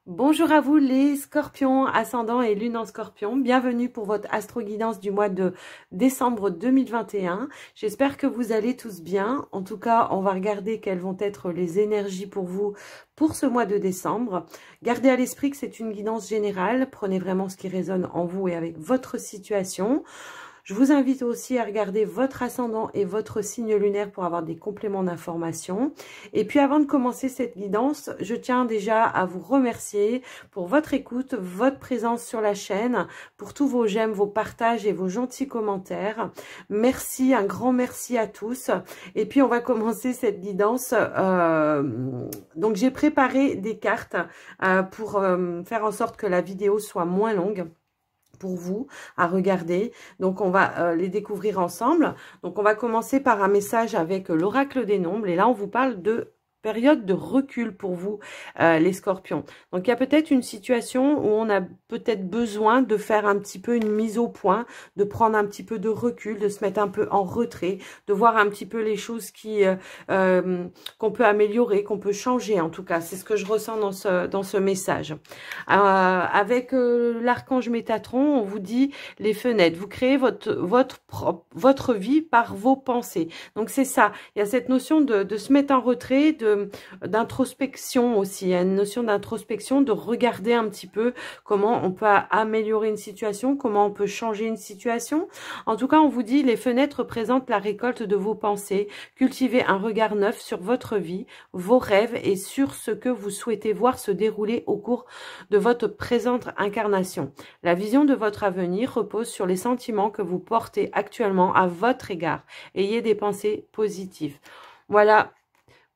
Bonjour à vous les scorpions, ascendant et lune en scorpion. Bienvenue pour votre astro-guidance du mois de décembre 2021. J'espère que vous allez tous bien. En tout cas, on va regarder quelles vont être les énergies pour vous pour ce mois de décembre. Gardez à l'esprit que c'est une guidance générale. Prenez vraiment ce qui résonne en vous et avec votre situation. Je vous invite aussi à regarder votre ascendant et votre signe lunaire pour avoir des compléments d'information. Et puis avant de commencer cette guidance, je tiens déjà à vous remercier pour votre écoute, votre présence sur la chaîne, pour tous vos j'aime, vos partages et vos gentils commentaires. Merci, un grand merci à tous. Et puis on va commencer cette guidance. Donc j'ai préparé des cartes pour faire en sorte que la vidéo soit moins longue pour vous à regarder. Donc on va les découvrir ensemble. Donc on va commencer par un message avec l'oracle des nombres et là on vous parle de période de recul pour vous les scorpions. Donc il y a peut-être une situation où on a peut-être besoin de faire un petit peu une mise au point, de prendre un petit peu de recul, de se mettre un peu en retrait, de voir un petit peu les choses qui qu'on peut améliorer, qu'on peut changer en tout cas. C'est ce que je ressens dans ce message. Avec l'archange Métatron, on vous dit les fenêtres. Vous créez votre vie par vos pensées. Donc c'est ça. Il y a cette notion de se mettre en retrait, d'introspection aussi. Il y a une notion d'introspection, de regarder un petit peu comment on peut améliorer une situation, comment on peut changer une situation. En tout cas, on vous dit les fenêtres représentent la récolte de vos pensées. Cultivez un regard neuf sur votre vie, vos rêves et sur ce que vous souhaitez voir se dérouler au cours de votre présente incarnation. La vision de votre avenir repose sur les sentiments que vous portez actuellement à votre égard. Ayez des pensées positives. Voilà.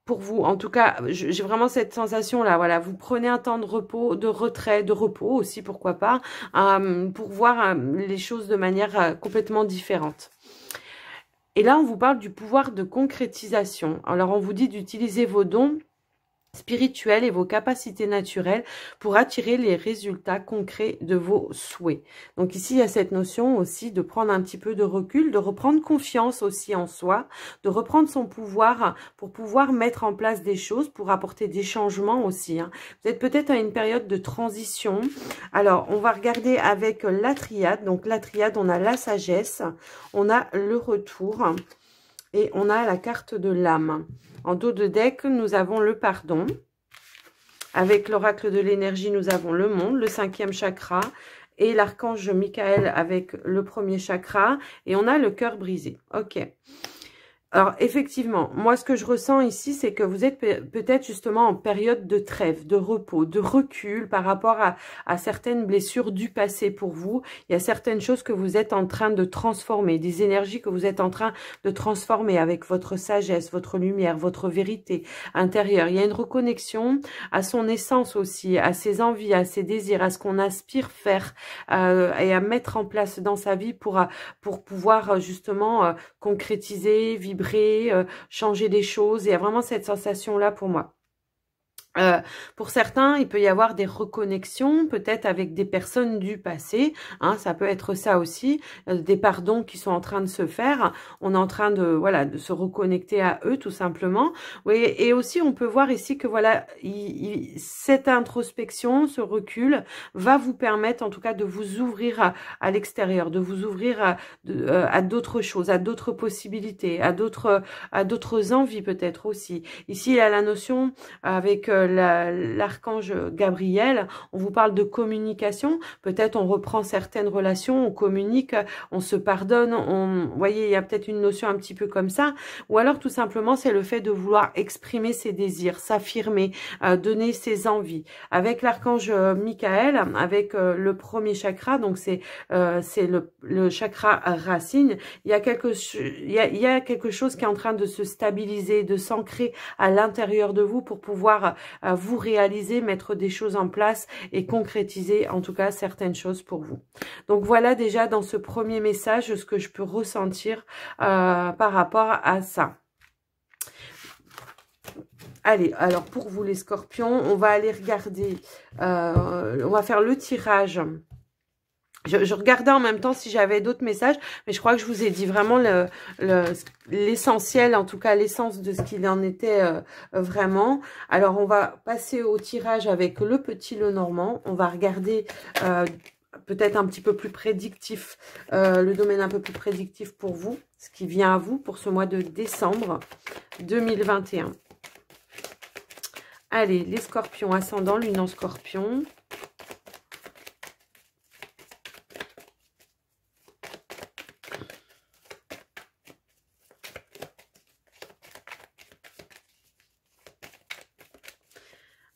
Pour vous, en tout cas, j'ai vraiment cette sensation-là. Voilà, vous prenez un temps de repos, de retrait, de repos aussi, pourquoi pas, pour voir les choses de manière complètement différente. Et là, on vous parle du pouvoir de concrétisation. Alors, on vous dit d'utiliser vos dons spirituels et vos capacités naturelles pour attirer les résultats concrets de vos souhaits. Donc ici, il y a cette notion aussi de prendre un petit peu de recul, de reprendre confiance aussi en soi, de reprendre son pouvoir pour pouvoir mettre en place des choses, pour apporter des changements aussi. Vous êtes peut-être à une période de transition. Alors, on va regarder avec la triade. Donc la triade, on a la sagesse, on a le retour et on a la carte de l'âme. En dos de deck, nous avons le pardon. Avec l'oracle de l'énergie, nous avons le monde, le 5e chakra et l'archange Michael avec le 1er chakra. Et on a le cœur brisé. Ok. Alors, effectivement, moi, ce que je ressens ici, c'est que vous êtes peut-être justement en période de trêve, de repos, de recul par rapport à certaines blessures du passé pour vous. Il y a certaines choses que vous êtes en train de transformer, des énergies que vous êtes en train de transformer avec votre sagesse, votre lumière, votre vérité intérieure. Il y a une reconnexion à son essence aussi, à ses envies, à ses désirs, à ce qu'on aspire faire et à mettre en place dans sa vie pour pouvoir justement concrétiser, vibrer, changer des choses. Il y a vraiment cette sensation-là pour moi. Pour certains, il peut y avoir des reconnexions, peut-être avec des personnes du passé. Ça peut être ça aussi, des pardons qui sont en train de se faire. On est en train de de se reconnecter à eux, tout simplement. Oui, et aussi, on peut voir ici que voilà, cette introspection, ce recul, va vous permettre, en tout cas, de vous ouvrir à l'extérieur, de vous ouvrir à d'autres choses, à d'autres possibilités, à d'autres envies peut-être aussi. Ici, il y a la notion avec l'archange Gabriel, on vous parle de communication, peut-être on reprend certaines relations, on communique, on se pardonne, vous voyez, il y a peut-être une notion un petit peu comme ça, ou alors tout simplement c'est le fait de vouloir exprimer ses désirs, s'affirmer, donner ses envies. Avec l'archange Michael, avec le 1er chakra, donc c'est le chakra racine, il y a quelque chose qui est en train de se stabiliser, de s'ancrer à l'intérieur de vous pour pouvoir vous réaliser, mettre des choses en place et concrétiser en tout cas certaines choses pour vous. Donc voilà déjà dans ce premier message ce que je peux ressentir par rapport à ça. Allez, alors pour vous les scorpions, on va aller regarder, on va faire le tirage Je regardais en même temps si j'avais d'autres messages, mais je crois que je vous ai dit vraiment l'essentiel, en tout cas l'essence de ce qu'il en était vraiment. Alors, on va passer au tirage avec le petit Lenormand. On va regarder peut-être un petit peu plus prédictif, le domaine un peu plus prédictif pour vous, ce qui vient à vous pour ce mois de décembre 2021. Allez, les scorpions ascendant, lune en scorpion.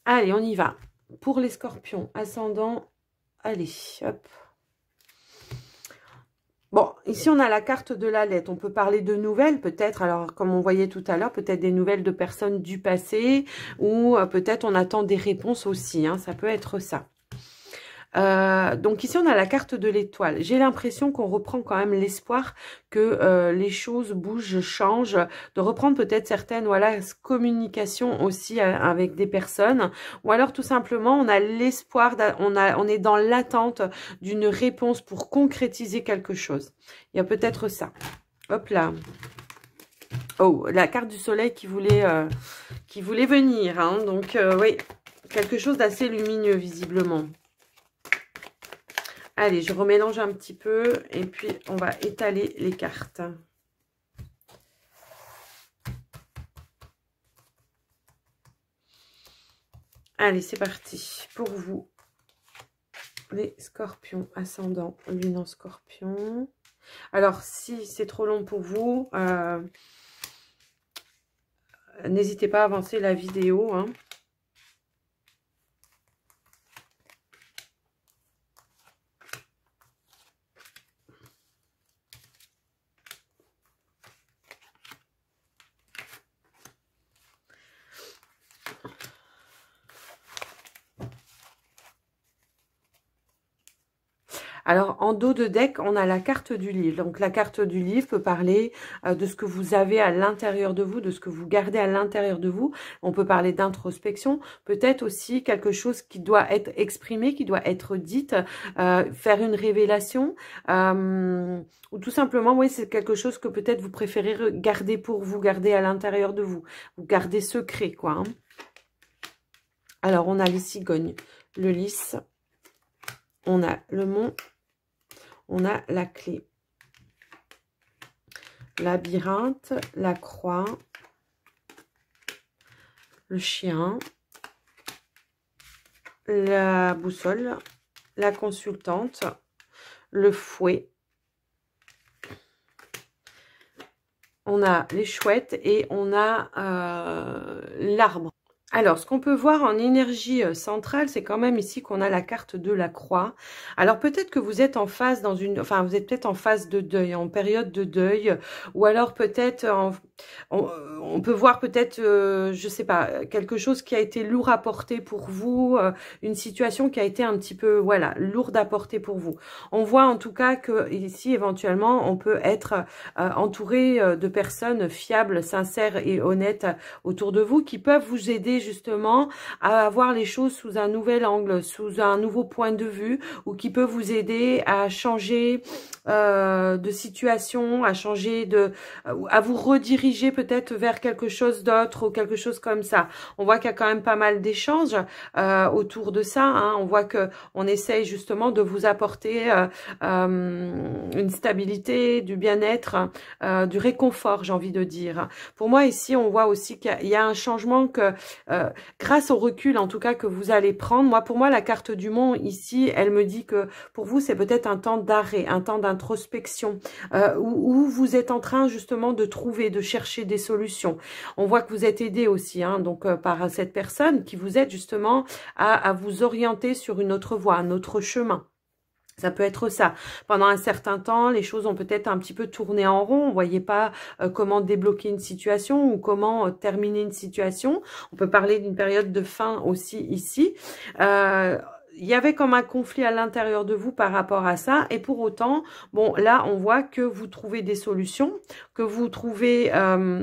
Allez, on y va. Pour les scorpions ascendant, allez, hop. Bon, ici, on a la carte de la lettre. On peut parler de nouvelles, peut-être. Alors, comme on voyait tout à l'heure, peut-être des nouvelles de personnes du passé ou peut-être on attend des réponses aussi. Hein, ça peut être ça. Donc ici, on a la carte de l'étoile. J'ai l'impression qu'on reprend quand même l'espoir que les choses bougent, changent, de reprendre peut-être certaines communications aussi avec des personnes. Ou alors tout simplement, on a l'espoir, on est dans l'attente d'une réponse pour concrétiser quelque chose. Il y a peut-être ça. Hop là. Oh, la carte du soleil qui voulait venir. Hein. Donc oui, quelque chose d'assez lumineux visiblement. Allez, je remélange un petit peu et puis on va étaler les cartes. Allez, c'est parti. Pour vous, les scorpions ascendant, lune en scorpion. Alors, si c'est trop long pour vous, n'hésitez pas à avancer la vidéo. Hein. Alors, en dos de deck, on a la carte du livre. Donc, la carte du livre peut parler de ce que vous avez à l'intérieur de vous, de ce que vous gardez à l'intérieur de vous. On peut parler d'introspection, peut-être aussi quelque chose qui doit être exprimé, qui doit être dite, faire une révélation, ou tout simplement, oui, c'est quelque chose que peut-être vous préférez garder pour vous, garder à l'intérieur de vous, vous gardez secret, quoi. Hein. Alors, on a les cigognes, le lys, on a le mont, on a la clé, labyrinthe, la croix, le chien, la boussole, la consultante, le fouet, on a les chouettes et on a l'arbre. Alors, ce qu'on peut voir en énergie centrale, c'est quand même ici qu'on a la carte de la croix. Alors, peut-être que vous êtes en phase vous êtes peut-être en phase de deuil, en période de deuil, ou alors peut-être, on peut voir peut-être, je sais pas, quelque chose qui a été lourd à porter pour vous, une situation qui a été un petit peu, voilà, lourde à porter pour vous. On voit en tout cas que ici, éventuellement, on peut être entouré de personnes fiables, sincères et honnêtes autour de vous qui peuvent vous aider justement à voir les choses sous un nouvel angle, sous un nouveau point de vue, ou qui peut vous aider à changer de situation, à changer à vous rediriger peut-être vers quelque chose d'autre ou quelque chose comme ça. On voit qu'il y a quand même pas mal d'échanges autour de ça. Hein. On voit que on essaye justement de vous apporter une stabilité, du bien-être, du réconfort, j'ai envie de dire. Pour moi ici, on voit aussi qu'il y a un changement que grâce au recul en tout cas que vous allez prendre. Pour moi la carte du mont ici, elle me dit que pour vous c'est peut-être un temps d'arrêt, un temps d'introspection, où vous êtes en train justement de trouver, de chercher des solutions. On voit que vous êtes aidé aussi, hein, donc par cette personne qui vous aide justement à vous orienter sur une autre voie, un autre chemin. Ça peut être ça. Pendant un certain temps, les choses ont peut-être un petit peu tourné en rond. On ne voyait pas comment débloquer une situation ou comment terminer une situation. On peut parler d'une période de fin aussi ici. il y avait comme un conflit à l'intérieur de vous par rapport à ça. Et pour autant, bon, là, on voit que vous trouvez des solutions, que vous trouvez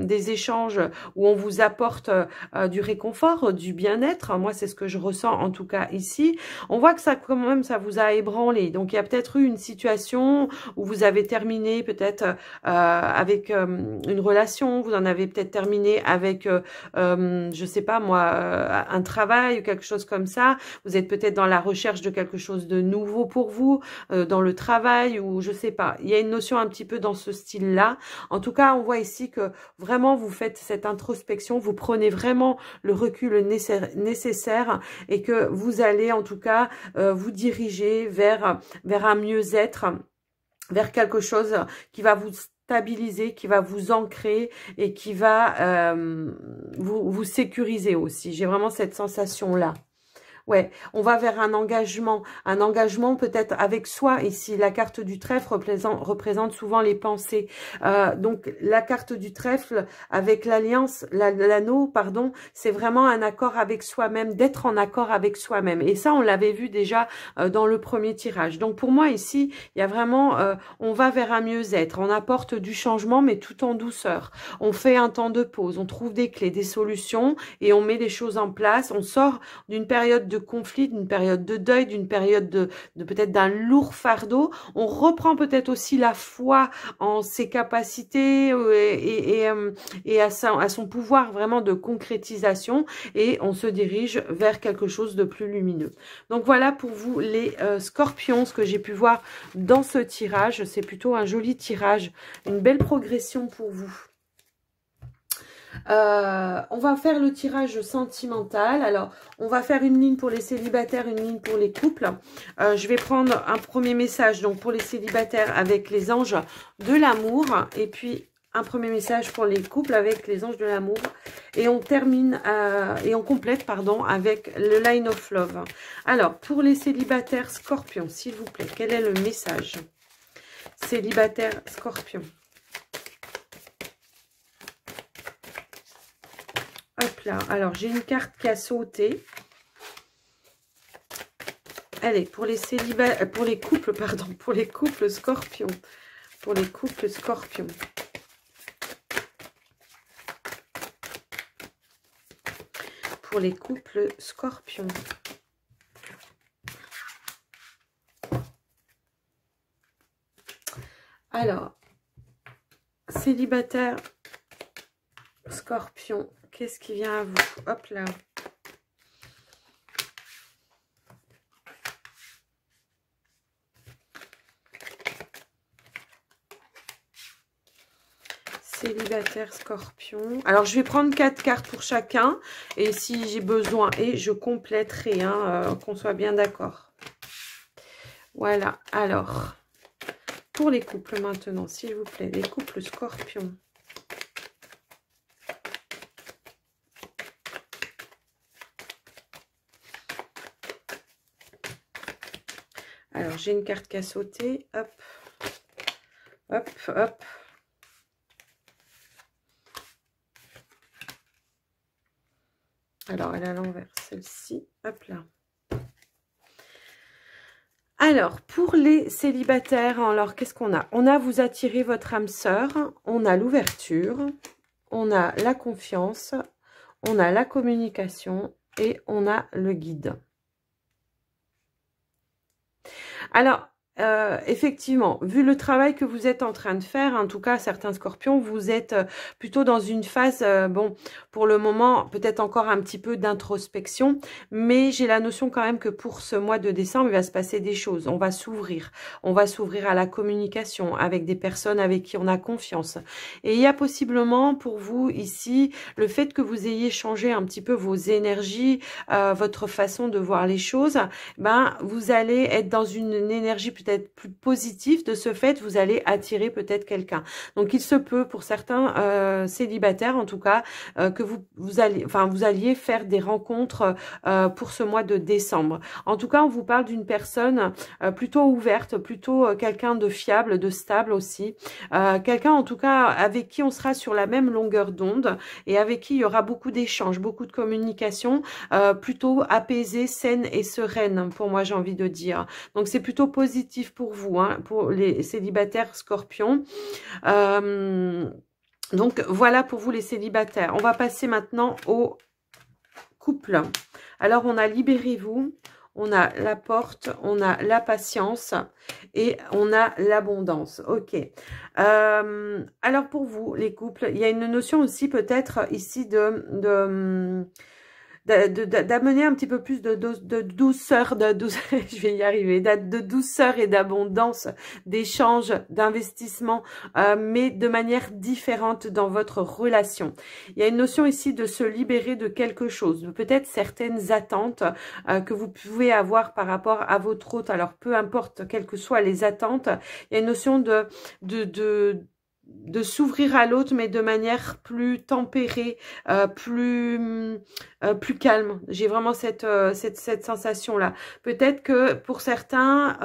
des échanges où on vous apporte du réconfort, du bien-être. Moi, c'est ce que je ressens en tout cas ici. On voit que ça, quand même, ça vous a ébranlé. Donc, il y a peut-être eu une situation où vous avez terminé peut-être avec une relation. Vous en avez peut-être terminé avec, je sais pas moi, un travail ou quelque chose comme ça. Vous êtes peut-être dans la recherche de quelque chose de nouveau pour vous, dans le travail ou je sais pas. Il y a une notion un petit peu dans ce style-là. En tout cas, on voit ici que vraiment vous faites cette introspection, vous prenez vraiment le recul nécessaire et que vous allez en tout cas vous diriger vers un mieux-être, vers quelque chose qui va vous stabiliser, qui va vous ancrer et qui va vous sécuriser aussi. J'ai vraiment cette sensation-là. Ouais, on va vers un engagement peut-être avec soi. Ici, la carte du trèfle représente souvent les pensées. Donc, la carte du trèfle avec l'alliance, l'anneau, pardon, c'est vraiment un accord avec soi-même, d'être en accord avec soi-même. Et ça, on l'avait vu déjà dans le premier tirage. Donc, pour moi, ici, il y a vraiment, on va vers un mieux-être. On apporte du changement, mais tout en douceur. On fait un temps de pause, on trouve des clés, des solutions et on met les choses en place. On sort d'une période de conflit, d'une période de deuil, d'une période de peut-être d'un lourd fardeau. On reprend peut-être aussi la foi en ses capacités et à son pouvoir vraiment de concrétisation et on se dirige vers quelque chose de plus lumineux. Donc voilà pour vous les scorpions, ce que j'ai pu voir dans ce tirage. C'est plutôt un joli tirage, une belle progression pour vous. On va faire le tirage sentimental. Alors, on va faire une ligne pour les célibataires, une ligne pour les couples. Je vais prendre un premier message donc pour les célibataires avec les anges de l'amour. Et puis, un premier message pour les couples avec les anges de l'amour. Et on termine, et on complète, pardon, avec le line of love. Alors, pour les célibataires scorpions, s'il vous plaît, quel est le message? Célibataire scorpion. Hop là, alors j'ai une carte qui a sauté. Allez, pour les couples, pardon, pour les couples scorpions. Pour les couples scorpions. Pour les couples scorpions. Alors, célibataire scorpion. Qu'est-ce qui vient à vous? Hop là. Célibataire scorpion. Alors, je vais prendre 4 cartes pour chacun. Et si j'ai besoin, et je compléterai, hein, qu'on soit bien d'accord. Voilà. Alors, pour les couples maintenant, s'il vous plaît. Les couples scorpions. Alors, j'ai une carte qui a sauté. Hop. Hop, hop. Alors, elle est à l'envers, celle-ci. Hop là. Alors, pour les célibataires, alors, qu'est-ce qu'on a? On a vous attirez votre âme sœur. On a l'ouverture. On a la confiance. On a la communication. Et on a le guide. Alors, effectivement, vu le travail que vous êtes en train de faire, en tout cas, certains scorpions, vous êtes plutôt dans une phase, bon, pour le moment, peut-être encore un petit peu d'introspection, mais j'ai la notion quand même que pour ce mois de décembre, il va se passer des choses. On va s'ouvrir à la communication avec des personnes avec qui on a confiance. Et il y a possiblement pour vous ici, le fait que vous ayez changé un petit peu vos énergies, votre façon de voir les choses, ben, vous allez être dans une énergie peut-être plus positif. De ce fait, vous allez attirer peut-être quelqu'un. Donc, il se peut pour certains célibataires, en tout cas, que vous alliez faire des rencontres pour ce mois de décembre. En tout cas, on vous parle d'une personne plutôt ouverte, plutôt quelqu'un de fiable, de stable aussi. Quelqu'un, en tout cas, avec qui on sera sur la même longueur d'onde et avec qui il y aura beaucoup d'échanges, beaucoup de communication, plutôt apaisée, saine et sereine, pour moi, j'ai envie de dire. Donc, c'est plutôt positif pour vous, hein, pour les célibataires scorpions. Donc, voilà pour vous les célibataires. On va passer maintenant au couple. Alors, on a libérez-vous, on a la porte, on a la patience et on a l'abondance. Ok. Alors, pour vous, les couples, il y a une notion aussi peut-être ici d'amener un petit peu plus de douceur, je vais y arriver, de douceur et d'abondance, d'échange, d'investissement, mais de manière différente dans votre relation. Il y a une notion ici de se libérer de quelque chose, de peut-être certaines attentes que vous pouvez avoir par rapport à votre hôte. Alors, peu importe, quelles que soient les attentes, il y a une notion de s'ouvrir à l'autre, mais de manière plus tempérée, plus calme. J'ai vraiment cette sensation-là. Peut-être que pour certains,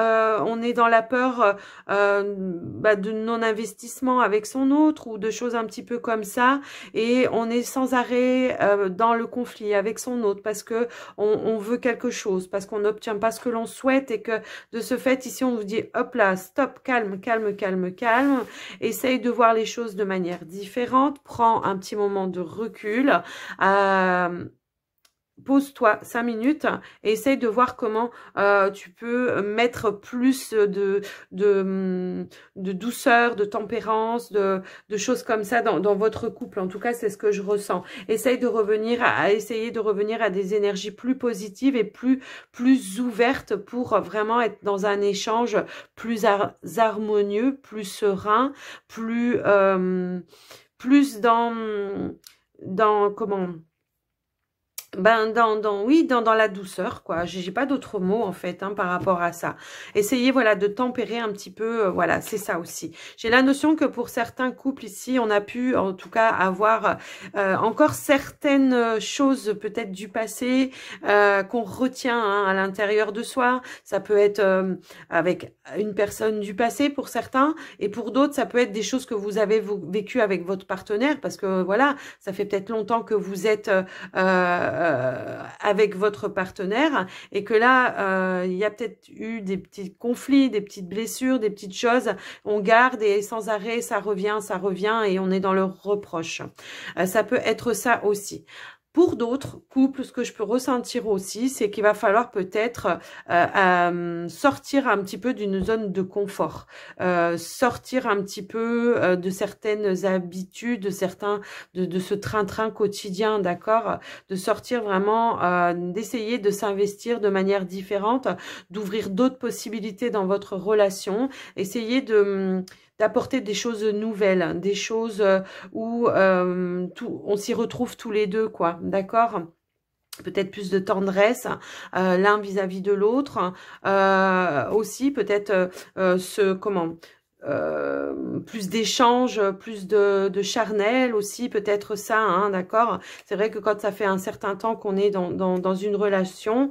on est dans la peur de non-investissement avec son autre ou de choses un petit peu comme ça, et on est sans arrêt dans le conflit avec son autre parce que on veut quelque chose, parce qu'on n'obtient pas ce que l'on souhaite et que de ce fait, ici, on vous dit, hop là, stop, calme, calme, calme, calme, essaye de voir les choses de manière différente, prends un petit moment de recul, pose-toi 5 minutes et essaye de voir comment tu peux mettre plus de douceur, de tempérance, de choses comme ça dans votre couple. En tout cas, c'est ce que je ressens. Essaye de revenir essayer de revenir à des énergies plus positives et plus ouvertes pour vraiment être dans un échange plus harmonieux, plus serein, plus comment... dans la douceur, quoi. J'ai pas d'autres mots, en fait, hein, par rapport à ça. Essayez, voilà, de tempérer un petit peu, voilà, c'est ça aussi. J'ai la notion que pour certains couples ici, on a pu, en tout cas, avoir encore certaines choses, peut-être du passé, qu'on retient hein, à l'intérieur de soi. Ça peut être avec une personne du passé pour certains, et pour d'autres, ça peut être des choses que vous avez vécues avec votre partenaire, parce que, voilà, ça fait peut-être longtemps que vous êtes... avec votre partenaire et que là, il y a peut-être eu des petits conflits, des petites blessures, des petites choses, on garde et sans arrêt, ça revient et on est dans le reproche. Ça peut être ça aussi. Pour d'autres couples, ce que je peux ressentir aussi, c'est qu'il va falloir peut-être sortir un petit peu d'une zone de confort, sortir un petit peu de certaines habitudes, de ce train-train quotidien, d'accord, de sortir vraiment, d'essayer de s'investir de manière différente, d'ouvrir d'autres possibilités dans votre relation, essayer d'apporter des choses nouvelles, des choses où on s'y retrouve tous les deux, quoi, d'accord ? Peut-être plus de tendresse l'un vis-à-vis de l'autre, aussi peut-être plus d'échanges, plus de charnel aussi, peut-être ça, hein, d'accord. C'est vrai que quand ça fait un certain temps qu'on est dans une relation,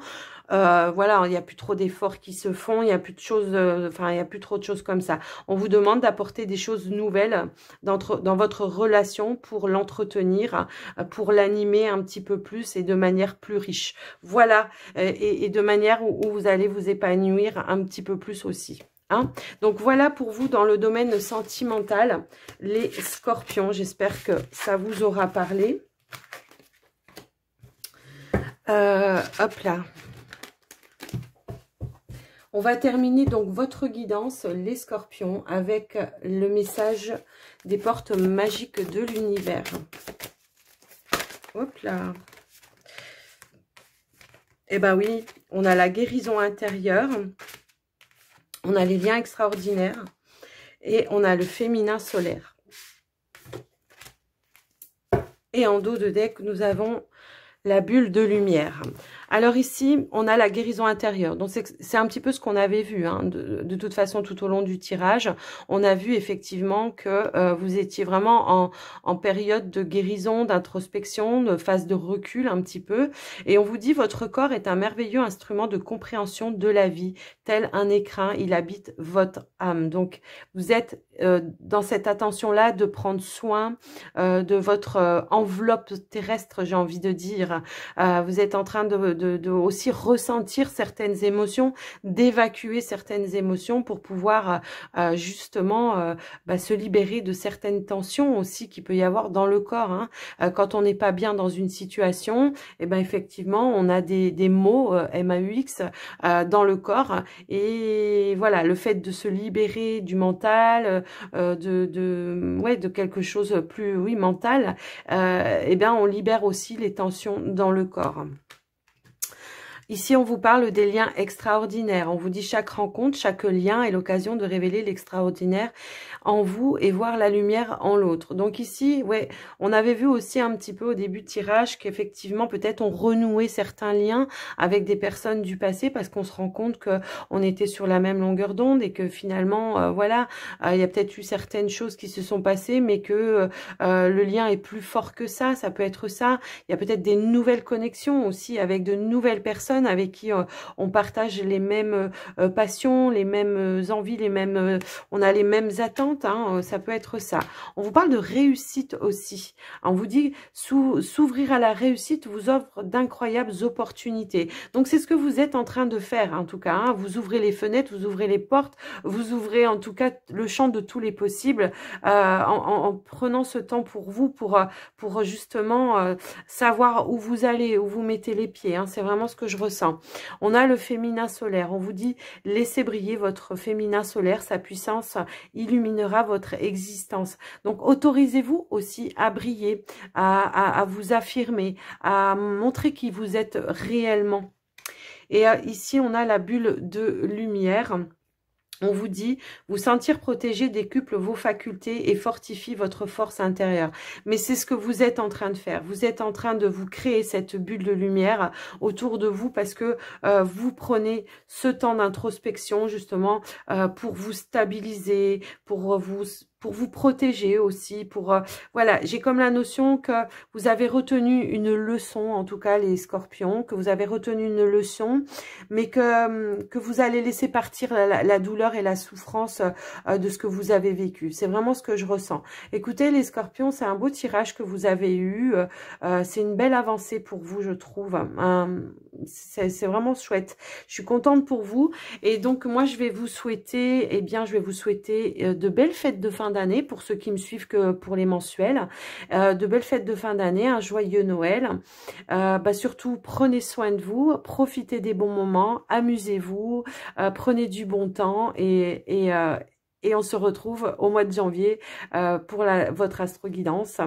voilà, il n'y a plus trop d'efforts qui se font, il n'y a plus de choses, il n'y a plus trop de choses comme ça. On vous demande d'apporter des choses nouvelles dans votre relation pour l'entretenir, pour l'animer un petit peu plus et de manière plus riche. Voilà, et de manière où vous allez vous épanouir un petit peu plus aussi. Hein, donc voilà pour vous dans le domaine sentimental, les scorpions. J'espère que ça vous aura parlé. Hop là. On va terminer donc votre guidance, les scorpions, avec le message des portes magiques de l'univers. Hop là. Eh ben oui, on a la guérison intérieure, on a les liens extraordinaires et on a le féminin solaire. Et en dos de deck, nous avons La bulle de lumière. Alors ici, on a la guérison intérieure. Donc c'est un petit peu ce qu'on avait vu. Hein. De toute façon, tout au long du tirage, on a vu effectivement que vous étiez vraiment en période de guérison, d'introspection, de phase de recul un petit peu. Et on vous dit, votre corps est un merveilleux instrument de compréhension de la vie. Tel un écrin, il habite votre âme. Donc vous êtes dans cette attention-là de prendre soin de votre enveloppe terrestre, j'ai envie de dire. Vous êtes en train de aussi ressentir certaines émotions, d'évacuer certaines émotions pour pouvoir justement se libérer de certaines tensions aussi qu'il peut y avoir dans le corps. Hein. Quand on n'est pas bien dans une situation, et ben effectivement, on a des mots MAUX dans le corps. Et voilà, le fait de se libérer du mental, de quelque chose plus mental, et bien on libère aussi les tensions dans le corps. Ici, on vous parle des liens extraordinaires. On vous dit chaque rencontre, chaque lien est l'occasion de révéler l'extraordinaire en vous et voir la lumière en l'autre. Donc ici, ouais, on avait vu aussi un petit peu au début de tirage qu'effectivement, peut-être on renouait certains liens avec des personnes du passé parce qu'on se rend compte que on était sur la même longueur d'onde et que finalement, voilà, il y a peut-être eu certaines choses qui se sont passées, mais que le lien est plus fort que ça. Ça peut être ça. Il y a peut-être des nouvelles connexions aussi avec de nouvelles personnes avec qui on partage les mêmes passions, les mêmes envies, on a les mêmes attentes, hein, ça peut être ça. On vous parle de réussite aussi. On vous dit s'ouvrir à la réussite vous offre d'incroyables opportunités. Donc c'est ce que vous êtes en train de faire en tout cas. Hein. Vous ouvrez les fenêtres, vous ouvrez les portes, vous ouvrez en tout cas le champ de tous les possibles en prenant ce temps pour vous, pour justement savoir où vous allez, où vous mettez les pieds. Hein. C'est vraiment ce que je ressens. On a le féminin solaire. On vous dit, laissez briller votre féminin solaire. Sa puissance illuminera votre existence. Donc, autorisez-vous aussi à briller, à vous affirmer, à montrer qui vous êtes réellement. Et ici, on a la bulle de lumière. On vous dit, vous sentir protégé décuple vos facultés et fortifie votre force intérieure. Mais c'est ce que vous êtes en train de faire. Vous êtes en train de vous créer cette bulle de lumière autour de vous parce que vous prenez ce temps d'introspection justement pour vous stabiliser, pour vous protéger aussi, voilà, j'ai comme la notion que vous avez retenu une leçon, en tout cas les scorpions, que vous avez retenu une leçon, mais que vous allez laisser partir la douleur et la souffrance de ce que vous avez vécu. C'est vraiment ce que je ressens. Écoutez les scorpions, c'est un beau tirage que vous avez eu, c'est une belle avancée pour vous, je trouve. C'est vraiment chouette. Je suis contente pour vous. Et donc, moi, je vais vous souhaiter, de belles fêtes de fin d'année pour ceux qui me suivent que pour les mensuels. De belles fêtes de fin d'année, un joyeux Noël. Surtout, prenez soin de vous, profitez des bons moments, amusez-vous, prenez du bon temps et on se retrouve au mois de janvier pour votre astro-guidance.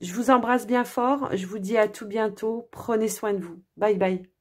Je vous embrasse bien fort. Je vous dis à tout bientôt. Prenez soin de vous. Bye bye.